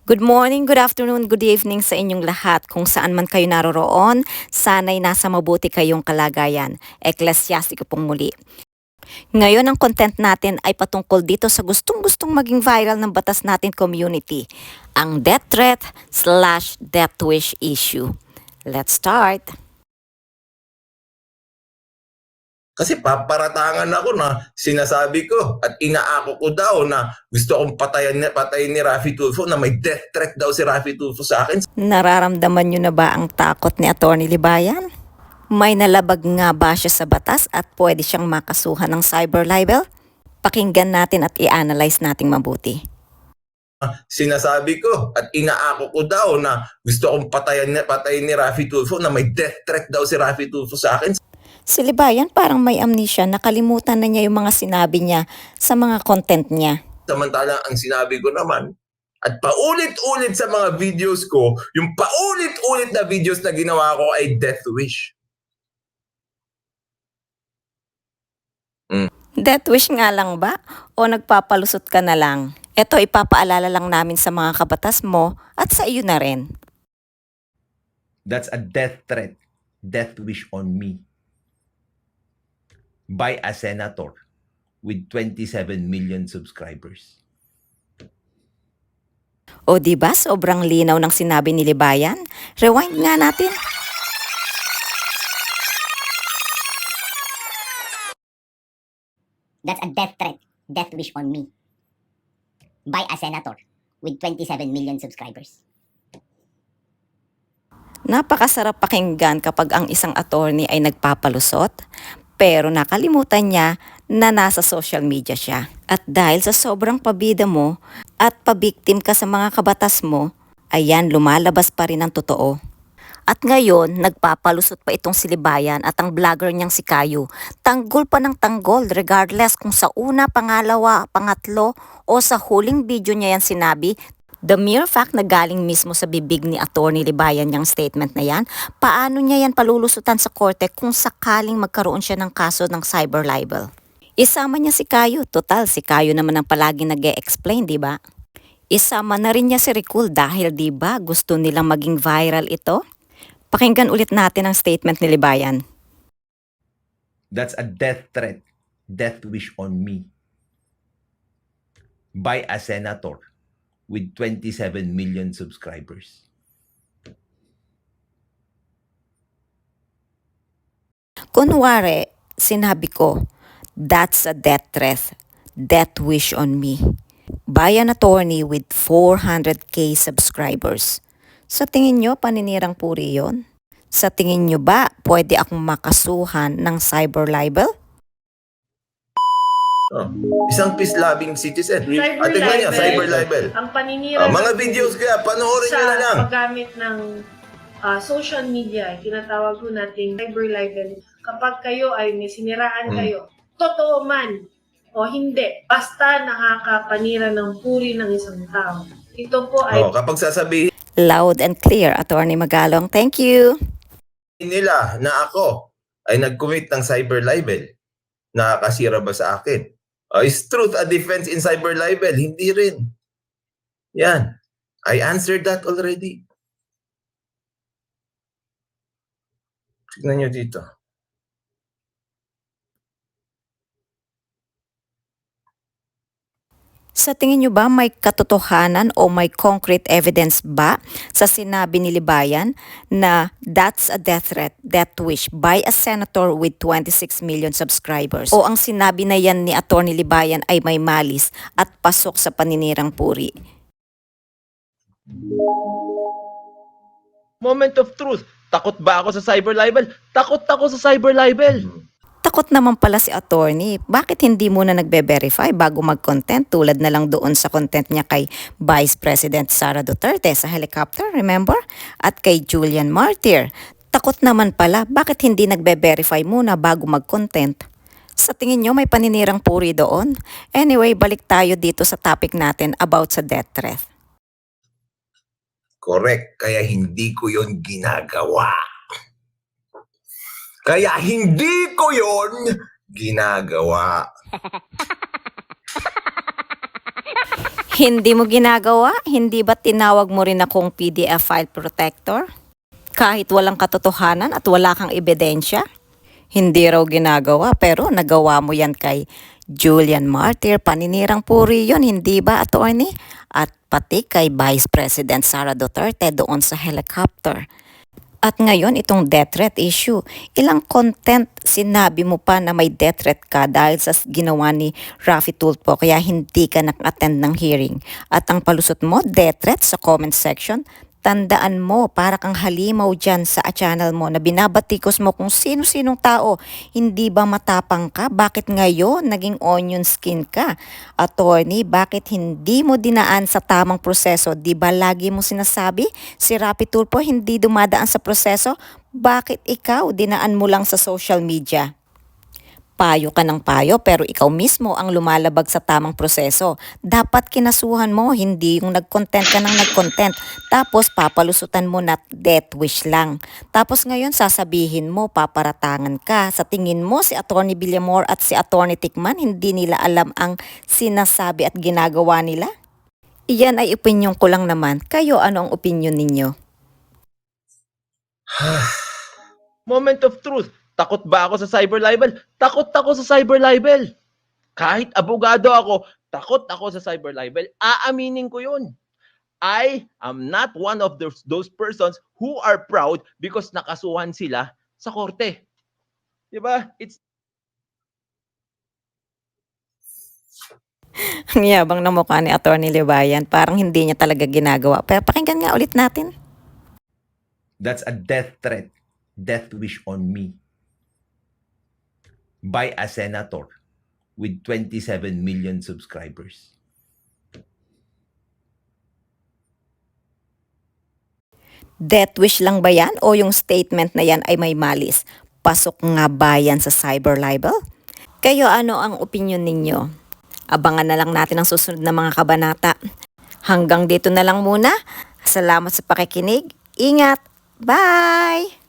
Good morning, good afternoon, good evening sa inyong lahat kung saan man kayo naroroon. Sana'y nasa mabuti kayong kalagayan. Eklesiastiko pong muli. Ngayon ang content natin ay patungkol dito sa gustong-gustong maging viral ng batas natin community. Ang death threat / death wish issue. Let's start. Kasi paparatangan ako na sinasabi ko at inaako ko daw na gusto kong patayin ni Raffy Tulfo, na may death threat daw si Raffy Tulfo sa akin. Nararamdaman nyo na ba ang takot ni Atty. Libayan? May nalabag nga ba siya sa batas at pwede siyang makasuhan ng cyber libel? Pakinggan natin at i-analyze nating mabuti. Sinasabi ko at inaako ko daw na gusto kong patayin ni Raffy Tulfo, na may death threat daw si Raffy Tulfo sa akin. Si Libayan parang may amnesia, nakalimutan na niya yung mga sinabi niya sa mga content niya. Samantalang ang sinabi ko naman, at paulit-ulit sa mga videos ko, yung paulit-ulit na videos na ginawa ko ay death wish. Death wish nga lang ba? O nagpapalusot ka na lang? Ito ipapaalala lang namin sa mga kabatas mo at sa iyo na rin. That's a death threat, death wish on me by a senator with 27 million subscribers. O diba sobrang linaw ng sinabi ni Libayan? Rewind nga natin. That's a death threat, death wish on me by a senator with 27 million subscribers. Napakasarap pakinggan kapag ang isang attorney ay nagpapalusot, pero nakalimutan niya na nasa social media siya. At dahil sa sobrang pabida mo at pabiktim ka sa mga kabatas mo, ayan lumalabas pa rin ang totoo. At ngayon, nagpapalusot pa itong si Libayan at ang vlogger niyang si Kayo. Tanggol pa ng tanggol regardless kung sa una, pangalawa, pangatlo o sa huling video niya yan sinabi. The mere fact na galing mismo sa bibig ni Atty. Libayan yung statement na yan, paano niya yan palulusutan sa korte kung sakaling magkaroon siya ng kaso ng cyber libel? Isama niya si Kayo, total si Kayo naman ang palagi nag-e-explain, di ba? Isama na rin niya si Ricul dahil di ba gusto nilang maging viral ito? Pakinggan ulit natin ang statement ni Libayan. That's a death threat, death wish on me by a senator with 27 million subscribers. Kunwari, sinabi ko, that's a death threat, death wish on me by an attorney with 400k subscribers. Sa tingin nyo, paninirang puri yon? Sa tingin nyo ba, pwede akong makasuhan ng cyber libel? Oh, isang peace-loving citizen. Cyber At tingnan niya, libel. cyber libel. Ang paninira Mga videos kaya, panoorin sa niyo na lang. paggamit ng social media, tinatawag ko nating cyber libel. Kapag kayo ay may siniraan kayo, totoo man o hindi, basta nakakapanira ng puri ng isang tao. Ito po ay Kapag sasabihin Loud and clear, Attorney Magalong. Thank you. nila na ako ay nag-commit ng cyber libel, nakakasira ba sa akin? Is truth a defense in cyber libel? Hindi rin. Yan. I answered that already. Tignan nyo dito. Sa tingin nyo ba may katotohanan o may concrete evidence ba sa sinabi ni Libayan na that's a death threat, death wish by a senator with 26 million subscribers? O ang sinabi na yan ni Atty. Libayan ay may malis at pasok sa paninirang puri? Moment of truth. Takot ba ako sa cyber libel? Takot ako sa cyber libel. Takot naman pala si attorney. Bakit hindi muna nagbe-verify bago mag-content tulad na lang doon sa content niya kay Vice President Sara Duterte sa helicopter, remember? At kay Julian Martir. Takot naman pala, bakit hindi nagbe-verify muna bago mag-content? Sa tingin nyo may paninirang puri doon? Anyway, balik tayo dito sa topic natin about sa death threat. Correct. Kaya hindi ko yon ginagawa. Kaya hindi ko yon ginagawa. Hindi mo ginagawa? Hindi ba tinawag mo rin akong PDF file protector? Kahit walang katotohanan at wala kang ebidensya? Hindi raw ginagawa pero nagawa mo yan kay Julian Martir. Paninirang puri yun, hindi ba, attorney? At pati kay Vice President Sara Duterte doon sa helicopter. At ngayon, itong death threat issue. Ilang content sinabi mo pa na may death threat ka dahil sa ginawa ni Raffy Tulfo kaya hindi ka nak-attend ng hearing. At ang palusot mo, death threat sa comment section. Tandaan mo, para kang halimaw dyan sa channel mo na binabatikos mo kung sino-sinong tao. Hindi ba matapang ka? Bakit ngayon naging onion skin ka? Attorney, bakit hindi mo dinaan sa tamang proseso? Di ba lagi mo sinasabi, si Raffy Tulfo hindi dumadaan sa proseso? Bakit ikaw dinaan mo lang sa social media? Payo ka ng payo pero ikaw mismo ang lumalabag sa tamang proseso. Dapat kinasuhan mo, hindi yung nag-content ka ng nag-content. Tapos papalusutan mo na death wish lang. Tapos ngayon sasabihin mo, paparatangan ka. Sa tingin mo si Atty. Villamor at si Atty. Tikman, hindi nila alam ang sinasabi at ginagawa nila? Iyan ay opinyon ko lang naman. Kayo, ano ang opinyon ninyo? Moment of truth. Takot ba ako sa cyber libel? Takot ako sa cyber libel. Kahit abogado ako, takot ako sa cyber libel. Aaminin ko yun. I am not one of those persons who are proud because nakasuhan sila sa korte. Diba? It's Ang yabang na mukha ni Atty. Libayan. Parang hindi niya talaga ginagawa. Pero pakinggan nga ulit natin. That's a death threat. Death wish on me. By a senator with 27 million subscribers. Death wish lang ba yan o yung statement na yan ay may malis? Pasok nga ba yan sa cyber libel? Kayo, ano ang opinion ninyo? Abangan na lang natin ang susunod na mga kabanata. Hanggang dito na lang muna. Salamat sa pakikinig. Ingat! Bye!